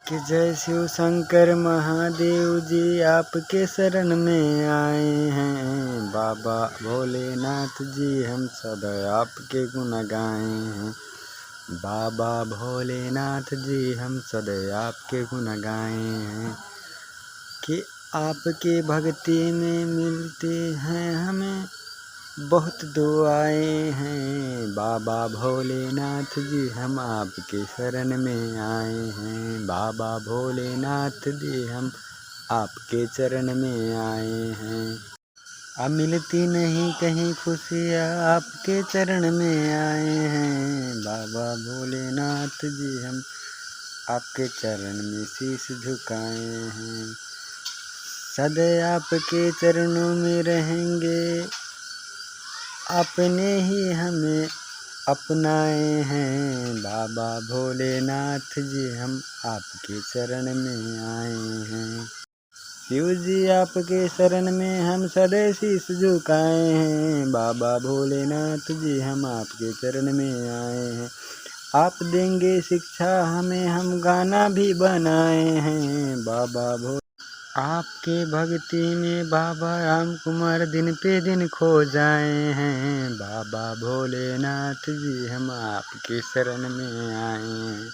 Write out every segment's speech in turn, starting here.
कि जय शिव शंकर महादेव जी आपके शरण में आए हैं। बाबा भोलेनाथ जी हम सदा आपके गुण गाए हैं। बाबा भोलेनाथ जी हम सदा आपके गुण गाए हैं। कि आपके भक्ति में मिलते हैं हमें बहुत दुआएं हैं। बाबा भोलेनाथ जी हम आपके शरण में आए हैं। बाबा भोलेनाथ जी हम आपके चरण में आए हैं। अब मिलती नहीं कहीं खुशियाँ आपके चरण में आए हैं। बाबा भोलेनाथ जी हम आपके चरण में शीश झुकाए हैं। सदा आपके चरणों में रहेंगे, आपने ही हमें अपनाए हैं। बाबा भोलेनाथ जी हम आपके शरण में आए हैं। शिव जी आपके शरण में हम सदा शीश झुकाए हैं। बाबा भोलेनाथ जी हम आपके चरण में आए हैं। आप देंगे शिक्षा हमें, हम गाना भी बनाए हैं। बाबा भोले आपके भक्ति में बाबा राम कुमार दिन पे दिन खो जाए हैं। बाबा भोलेनाथ जी हम आपके शरण में आए हैं।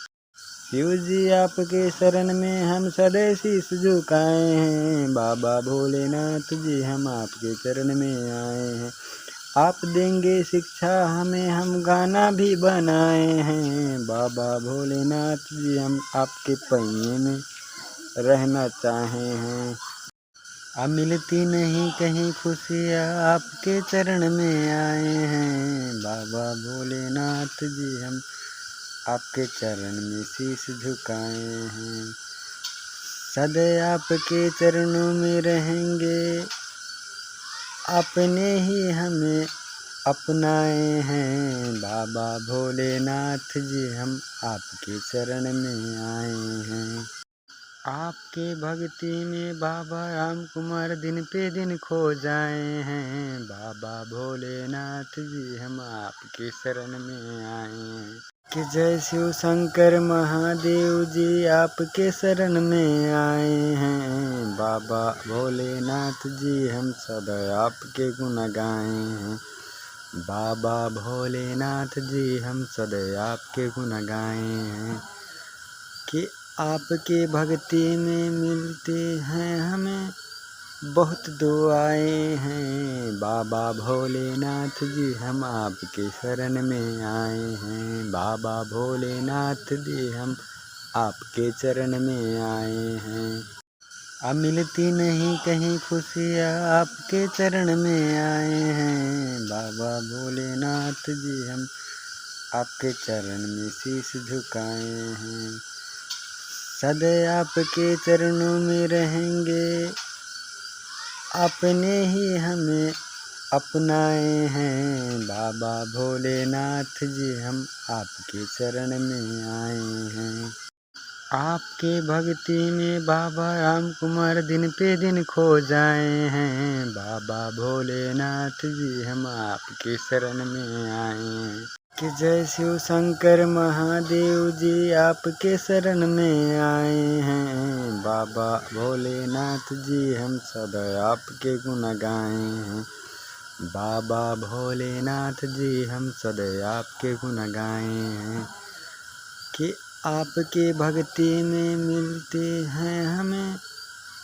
शिव जी आपके शरण में हम सदा शीश झुकाए हैं। बाबा भोलेनाथ जी हम आपके चरण में आए हैं। आप देंगे शिक्षा हमें, हम गाना भी बनाए हैं। बाबा भोलेनाथ जी हम आपके पहिए में रहना चाहे हैं। अब मिलती नहीं कहीं खुशियाँ आपके चरण में आए हैं। बाबा भोलेनाथ जी हम आपके चरण में शीश झुकाए हैं। सदा आपके चरणों में रहेंगे, आपने ही हमें अपनाए हैं। बाबा भोलेनाथ जी हम आपके चरण में आए हैं। आपके भक्ति में बाबा राम कुमार दिन पे दिन खो जाए हैं। बाबा भोलेनाथ जी हम आपके शरण में आए हैं। कि जय शिव शंकर महादेव जी आपके शरण में आए हैं। बाबा भोलेनाथ जी हम सदा आपके गुण गाए हैं। बाबा भोलेनाथ जी हम सदा आपके गुण गाए हैं। कि आपके भक्ति में मिलते हैं हमें बहुत दुआएं हैं। बाबा भोलेनाथ जी हम आपके शरण में आए हैं। बाबा भोलेनाथ जी हम आपके चरण में आए हैं। अब मिलती नहीं कहीं खुशियाँ आपके चरण में आए हैं। बाबा भोलेनाथ जी हम आपके चरण में शीश झुकाए हैं। सदा आपके चरणों में रहेंगे, आपने ही हमें अपनाए हैं। बाबा भोलेनाथ जी हम आपके चरण में आए हैं। आपके भक्ति में बाबा राम कुमार दिन पे दिन खो जाए हैं। बाबा भोलेनाथ जी हम आपके शरण में आए हैं। कि जय शिव शंकर महादेव जी आपके शरण में आए हैं। बाबा भोलेनाथ जी हम सदा आपके गुण गाए हैं। बाबा भोलेनाथ जी हम सदा आपके गुण गाए हैं। कि आपके भक्ति में मिलते हैं हमें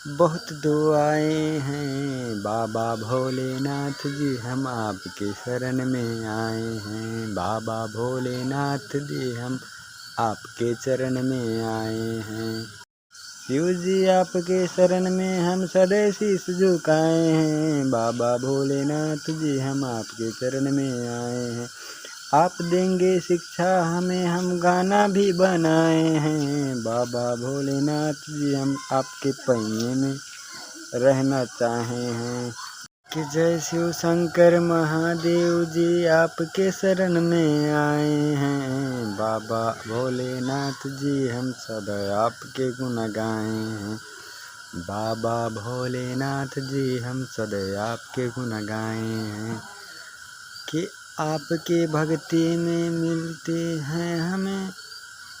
बहुत दुआएं हैं। बाबा भोलेनाथ जी हम आपके शरण में आए हैं। बाबा भोलेनाथ जी हम आपके चरण में आए हैं। शिव जी आपके शरण में हम सदा शीश झुकाए हैं। बाबा भोलेनाथ जी हम आपके चरण में आए हैं। आप देंगे शिक्षा हमें, हम गाना भी बनाए हैं। बाबा भोलेनाथ जी हम आपके पहिए में रहना चाहे हैं। कि जय शिव शंकर महादेव जी आपके शरण में आए हैं। बाबा भोलेनाथ जी हम सदा आपके गुण गाए हैं। बाबा भोलेनाथ जी हम सदा आपके गुण गाए हैं। कि आपके भक्ति में मिलते हैं हमें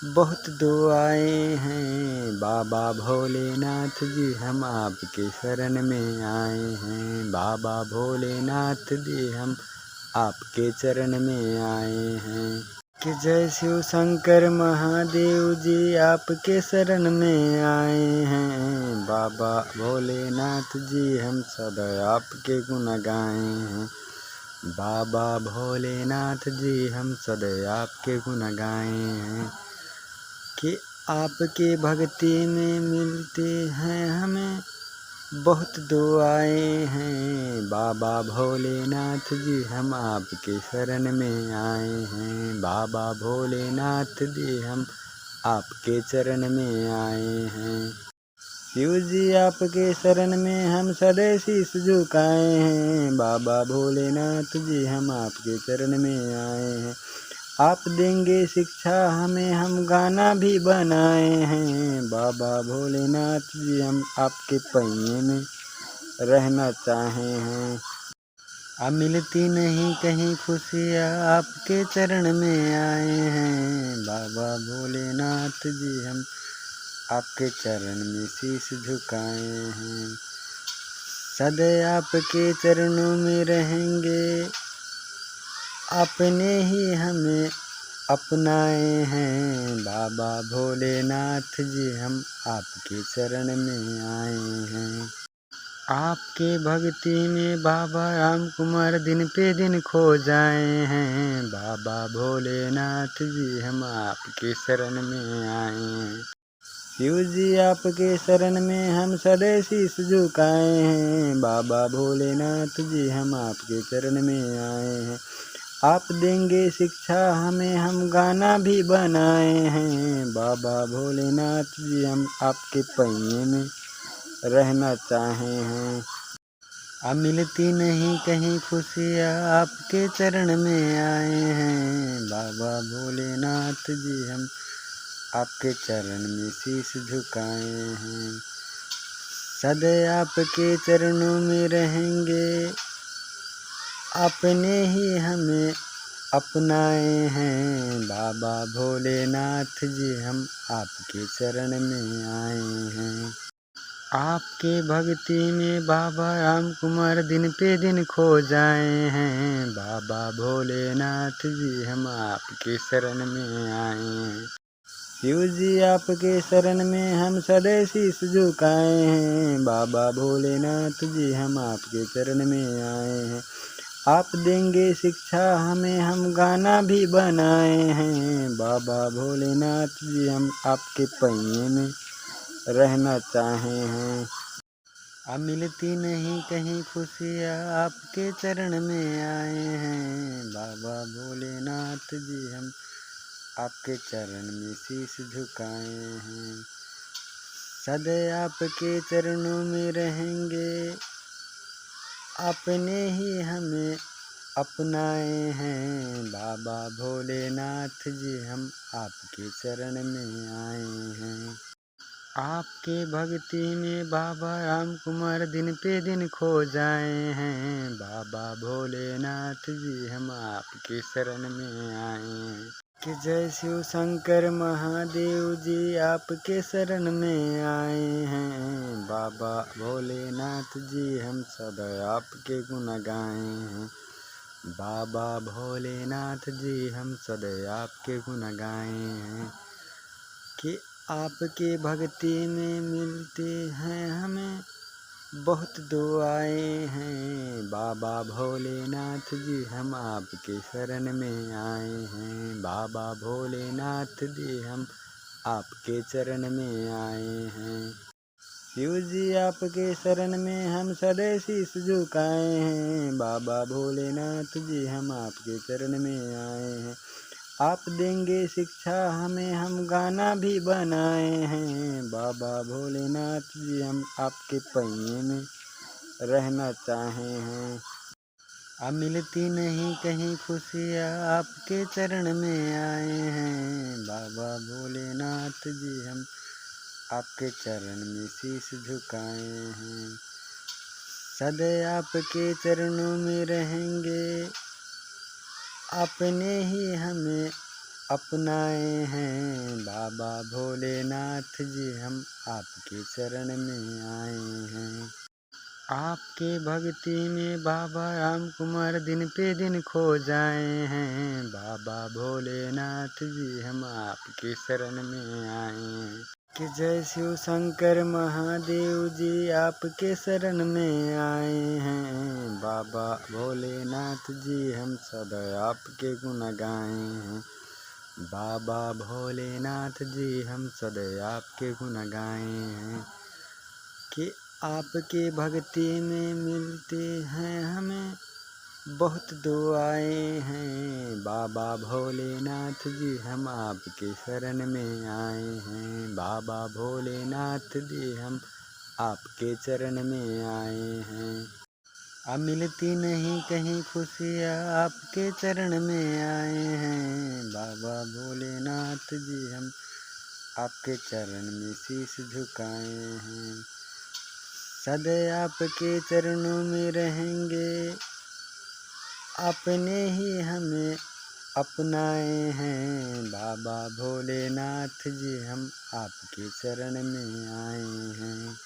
बहुत दुआएं हैं बाबा भोलेनाथ जी, हम आपके शरण में आए हैं। बाबा भोलेनाथ जी, हम आपके चरण में आए हैं। कि जय शिव शंकर महादेव जी, आपके शरण में आए हैं। बाबा भोलेनाथ जी, हम सदा आपके गुण गाए हैं। बाबा भोलेनाथ जी, हम सदा आपके गुण गाए हैं। कि आपके भक्ति में मिलते हैं हमें बहुत दुआएं हैं। बाबा भोलेनाथ जी, हम आपके शरण में आए हैं। बाबा भोलेनाथ जी, हम आपके चरण में आए हैं। शिव जी, आपके शरण में हम सदा शीश झुकाए हैं। बाबा भोलेनाथ जी, हम आपके चरण में आए हैं। आप देंगे शिक्षा हमें, हम गाना भी बनाए हैं। बाबा भोलेनाथ जी, हम आपके पहिए में रहना चाहे हैं। अब मिलती नहीं कहीं खुशियाँ, आपके चरण में आए हैं। बाबा भोलेनाथ जी, हम आपके चरण में शीश झुकाए हैं। सदा आपके चरणों में रहेंगे, अपने ही हमें अपनाए हैं। बाबा भोलेनाथ जी, हम आपके चरण में आए हैं। आपके भक्ति में बाबा राम कुमार दिन पे दिन खो जाए हैं। बाबा भोलेनाथ जी, हम आपके शरण में आए हैं। शिव जी, आपके शरण में हम सदा शीश झुकाए हैं। बाबा भोलेनाथ जी, हम आपके चरण में आए हैं। आप देंगे शिक्षा हमें, हम गाना भी बनाए हैं। बाबा भोलेनाथ जी, हम आपके पहिए में रहना चाहे हैं। अब मिलती नहीं कहीं खुशियाँ, आपके चरण में आए हैं। बाबा भोलेनाथ जी, हम आपके चरण में शीश झुकाए हैं। सदा आपके चरणों में रहेंगे, अपने ही हमें अपनाए हैं। बाबा भोलेनाथ जी, हम आपके चरण में आए हैं। आपके भक्ति में बाबा राम कुमार दिन पे दिन खो जाए हैं। बाबा भोलेनाथ जी, हम आपके शरण में आए हैं। शिव जी, आपके शरण में हम सदा शीश झुकाए हैं। बाबा भोलेनाथ जी, हम आपके चरण में आए हैं। आप देंगे शिक्षा हमें, हम गाना भी बनाए हैं। बाबा भोलेनाथ जी, हम आपके पहिए में रहना चाहे हैं। अब मिलती नहीं कहीं खुशियाँ, आपके चरण में आए हैं। बाबा भोलेनाथ जी, हम आपके चरण में शीश झुकाए हैं। सदा आपके चरणों में रहेंगे, अपने ही हमें अपनाए हैं। बाबा भोलेनाथ जी, हम आपके चरण में आए हैं। आपके भक्ति में बाबा राम कुमार दिन पे दिन खो जाए हैं। बाबा भोलेनाथ जी, हम आपके शरण में आए हैं। कि जय शिव शंकर महादेव जी, आपके शरण में आए हैं। बाबा भोलेनाथ जी, हम सदा आपके गुण गाए हैं। बाबा भोलेनाथ जी, हम सदा आपके गुण गाए हैं। कि आपके भक्ति में मिलते हैं हमें बहुत दुआएं हैं। बाबा भोलेनाथ जी, हम आपके शरण में आए हैं। बाबा भोलेनाथ जी, हम आपके चरण में आए हैं। शिव जी, आपके शरण में हम सदा शीश झुकाए हैं। बाबा भोलेनाथ जी, हम आपके चरण में आए हैं। आप देंगे शिक्षा हमें, हम गाना भी बनाए हैं। बाबा भोलेनाथ जी, हम आपके पहिए में रहना चाहे हैं। अब मिलती नहीं कहीं खुशियाँ, आपके चरण में आए हैं। बाबा भोलेनाथ जी, हम आपके चरण में शीश झुकाए हैं। सदा आपके चरणों में रहेंगे, अपने ही हमें अपनाए हैं बाबा भोलेनाथ जी, हम आपके चरण में आए हैं। आपके भक्ति में बाबा राम कुमार दिन पे दिन खो जाए हैं। बाबा भोलेनाथ जी, हम आपके शरण में आए हैं। कि जय शिव शंकर महादेव जी, आपके शरण में आए हैं। बाबा भोलेनाथ जी, हम सदा आपके गुण गाए हैं। बाबा भोलेनाथ जी, हम सदा आपके गुण गाए हैं। कि आपके भक्ति में मिलते हैं हमें बहुत दुआएं हैं। बाबा भोलेनाथ जी, हम आपके शरण में आए हैं। बाबा भोलेनाथ जी, हम आपके चरण में आए हैं। अब मिलती नहीं कहीं खुशियाँ, आपके चरण में आए हैं। बाबा भोलेनाथ जी, हम आपके चरण में शीश झुकाए हैं। सदा आपके चरणों में रहेंगे, आपने ही हमें अपनाए हैं। बाबा भोलेनाथ जी, हम आपके चरण में आए हैं।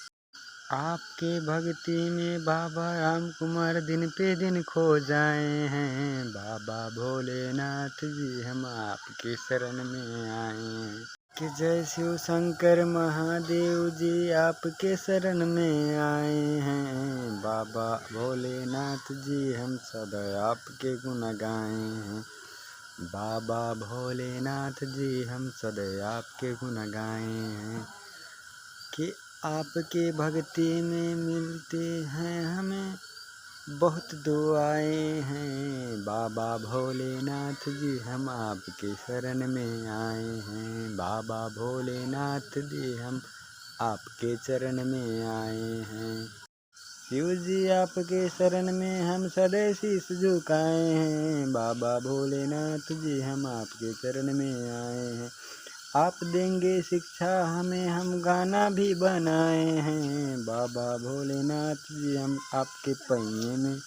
आपके भक्ति में बाबा राम कुमार दिन पे दिन खो जाए हैं। बाबा भोलेनाथ जी, हम आपके शरण में आए हैं। कि जय शिव शंकर महादेव जी, आपके शरण में आए हैं। बाबा भोलेनाथ जी, हम सदा आपके गुण गाए हैं। बाबा भोलेनाथ जी, हम सदा आपके गुण गाए हैं। कि आपके भक्ति में मिलते हैं हमें बहुत दुआएं हैं। बाबा भोलेनाथ जी, हम आपके शरण में आए हैं। बाबा भोलेनाथ जी, हम आपके चरण में आए हैं। शिव जी, आपके शरण में हम सदा शीश झुकाए हैं। बाबा भोलेनाथ जी, हम आपके चरण में आए हैं। आप देंगे शिक्षा हमें, हम गाना भी बनाए हैं। बाबा भोलेनाथ जी, हम आपके पहिए में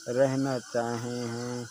रहना चाहे हैं।